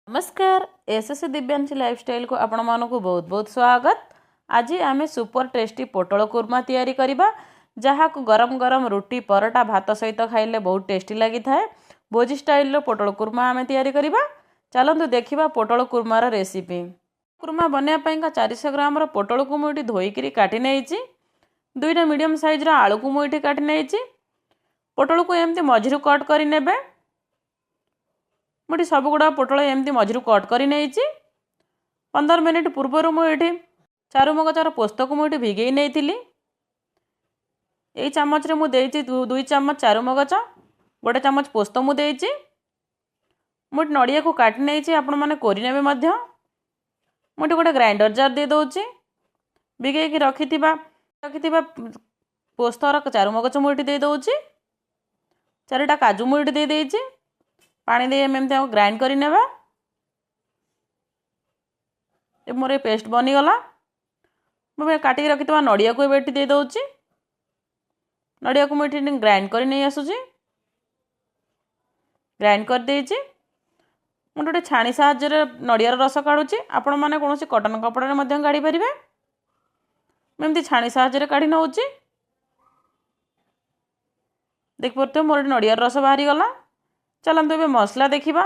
नमस्कार SS Divyanshi lifestyle को आपण मानक बहुत बहुत स्वागत। आज आम सुपर टेस्टी पोटल कुर्मा तैयारी करबा जहाँ को गरम गरम रुटी परोटा भात सहित खाइले बहुत टेस्टी लगी थाए। भोजी स्टाइल रो पोटल कुर्मा आम तैयारी करबा। चलतु देखा पोटल कुर्मार रेसिपी। कुर्मा बनवाई 400 ग्राम पोटल को मुझे धोईकी काटी नहीं। दुईटा मीडियम साइज आलू को मुझे काटी नहीं। पोटल को एमती मझिरू कट कर नेबे। मुझे सबगुड़ा पोटल एमती मझिरू कट कर नहीं। 15 मिनिट पूर्वर मुझे चारु मगजर पोस्त को मुझे भिगे नहीं। यही चामच रे मुझे 2 चामच चारु मगज गोटे चामच पोस्त मुझे मुझे नड़िया को काटी नहीं। आपण मैंने कोरिनेबे मध्य मुझे गोटे ग्राइंडर जार दे दूची। भिगे रखि पोस्तर चारु मगज मुझे दे दूची। 4टा काजू मुझे दे देची। पानी दे एमती ग्राइंड कर नेबा। मोर पेस्ट बनीगला। मुझे काटिक रखि नड़िया को एटी दे दूची। नड़िया को मुझे ग्राइंड कर नहीं आसूची। ग्राइंड कर देची। मुझे गोटे छाणी साहाय्य नड़ियार रस काढ़ुची। आपण मैंने कौन कटन कपड़ा काढ़ी पारे। मुझे छाणी साहाय्य काढ़ी नौची। देख पारे मोर नड़ियार रस बाहरी गला। चलते ए मसला देखा।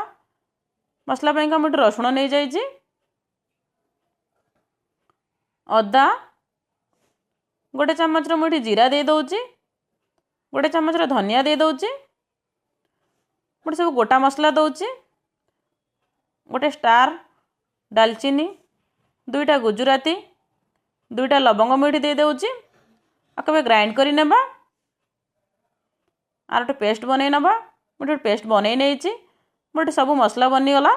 मसला मुझे रसुण नहीं जाइए। अदा गोटे चामच मुझे जीरा दे दूची। गोटे चामच धनिया दे दूची। मुझे सब गोटा मसला दूची। गोटे स्टार डालचीनी 2टा गुजराती 2टा लवंग मुझे दे दूची। आके ग्राइंड कर नेबा। आर गोटे पेस्ट बन नवा। मुझे पेस्ट बन नहीं। मुझे सब मसला बनीगला।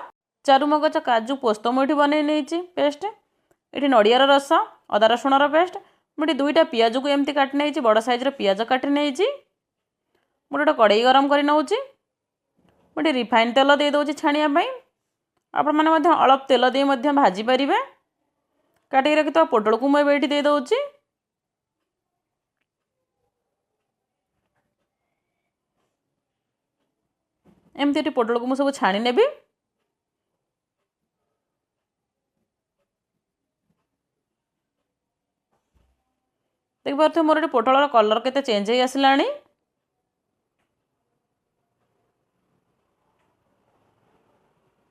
चारु मगज काजू पोस्त मुझे बन नहीं पेस्ट। ये नड़ियार रस अदा रसुण पेस्ट। मुझे 2टा पियाज को एमती काटी नहीं। बड़ साइज पियाज काटी नहीं। मुझे गोटे कड़ाई गरम कर नौची। मुझे रिफाइन तेल दे दूची छाणिया। आपण मैंने अल्प तेल दे भाजी पारे। काटिक रखि पोटल को मुझे दे दूची। एमती पोटल को मुझे सब छाणी नेबी। देख पारे मोर पोटल कलर केते चेंज हो आसला।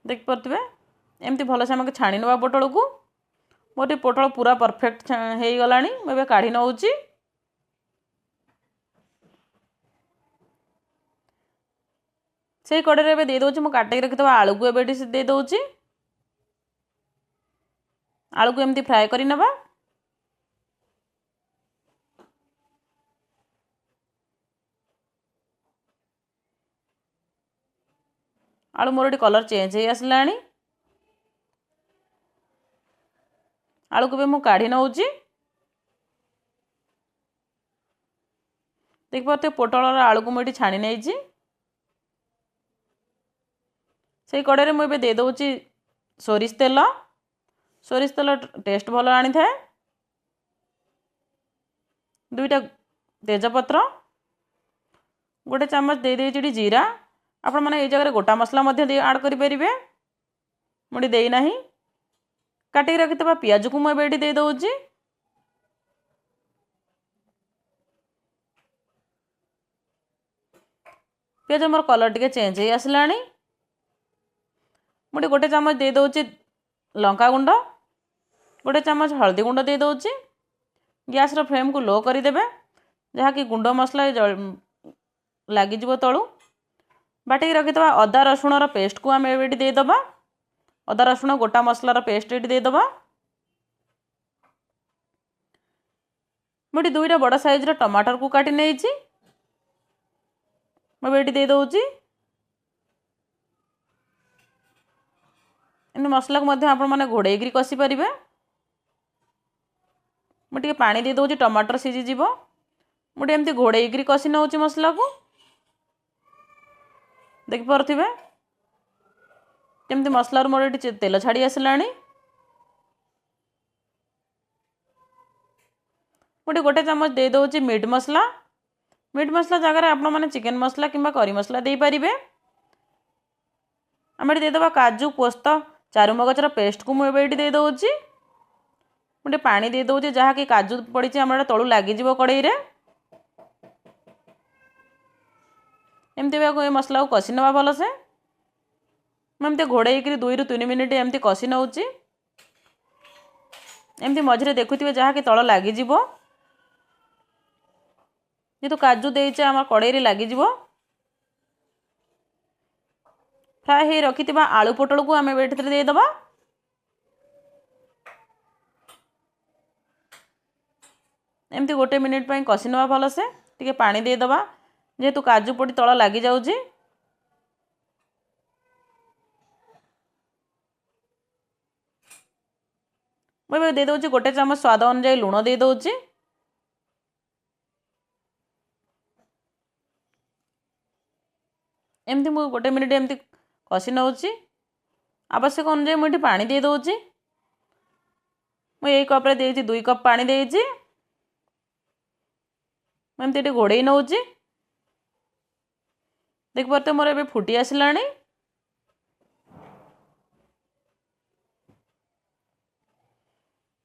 देख पारे एमती भलसे आम छाणी नवा पोटल को। मोर पोटल पूरा परफेक्ट हो गला। मुझे काढ़ी नौची। से कड़े में दे दूची। काटिक रखि आलू को एवं दे दूची। आलू को एमती फ्राए कर नेबा। आलू मोर कलर चेंज हो आसला। आलू को भी मुझे काढ़ी नौची। देख पारे पोटल आलू को मुझे छाणी नहीं। से कड़े में मुझे दे दूची सोरिष तेल। सोरिष तेल टेस्ट भल आनी था। 2टा तेजपत्र गोटे चामच दे देची जीरा। आपण मैंने ये जगह गोटा मसला आड करें। मुझे देना। काटिक रखि पियाज को मुझे दे दूची। पियाज मोर कलर टिके चेंज हो आसला। मुझे गोटे चामच दे दूची लंका गुंड। गोटे चामच हल्दी गुंड दे दूची। गैस रो फ्लेम को लो करदे जहाँकि गुंड मसला लगिज तलू। बाटिक रखि अदा रसुण पेस्ट को आम ये देदबा। अदा रसुण गोटा मसलार पेस्ट ये देदबा। मुझे 2टा बड़ साइज टमाटर को काटी नहीं। मुझे ये दे दूची। इन मसला को आपण मैंने घोड़े कषि पारे। मुझे पानी दे दूची। टमाटर सीझीज। मुझे एमती घोड़े कषि नौची मसला को। देख पारे केमती मसलार मोर ये तेल छाड़ी आसला। मुझे गोटे चामच दे दूची मीट मसला। मीट मसला जगह आप चिकेन मसला किंबा करी मसला दे पारिबे। आम ये देदेबा काजू पोस्त चारुमगजर पेस्ट को मुझे ये देदे मुझे पानी दे दूँ जहाँकि काजू पड़ी आम तलू लगिज कड़े एमती ये मसला को कषि नवा भलसे एमती घोड़े 2 ରୁ 3 मिनिट एमती कषि नौची एमती मझे देखुए जहाँकि तल लगिज जेहेतु काजू देचे आम कड़े लगिज फ्राए हो रखि आलू पोटल को आम देदेबा एमती 1 मिनिट कषि नवा भलसे टिके पानी देदेबा जेहेतु काजू पड़ी तल लगी जाऊँगी मुझे दे दूँ 1 चामच स्वाद अनुसार लुण दे दूँ एमती मुझे 1 मिनिट एमती कषि नौची आवश्यक अनुसार मुझे पानी दे दूँ मुझे कप 2 कप पानी देती एमती घोड़े नौची देख पारे मोर ए फुटी आसला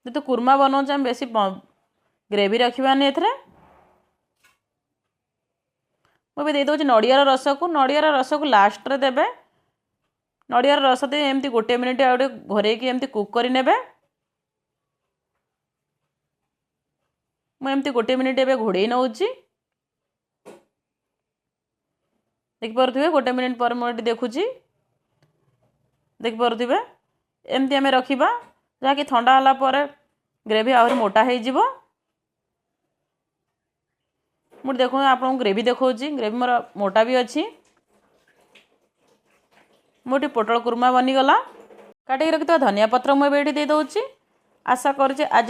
तो कुर्मा बनाऊँ आम बेसी ग्रेवी रखानी एथरे मुझे दे दूँ नड़ियार रस को लास्ट रे देबे नड़ियार रस दे एमती 1 मिनिट आउटे घोरेकी एमती कुक कर नेबे मुझे 1 मिनिट एबे घोड़े नौची देखिपे 1 मिनिट पर मुझे देखुची देखिपे एमती आम रखा जहाँकि ठंडा होला पर ग्रेवी आहरी मोटा हो मुझे देखो आपको ग्रेवी देखा ग्रेवी मोर मोटा भी अच्छी मोटी पोटल कुर्मा बनीगला काटिक रखि धनिया पत्र मुझे दे दूँ आशा करुँचे आज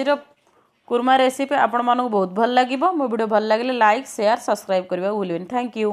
कुर्मा रेसिपी आपण मानक बहुत भल लगे मो वीडियो भल लगे लाइक शेयर सब्सक्राइब करने भूलें थैंक यू।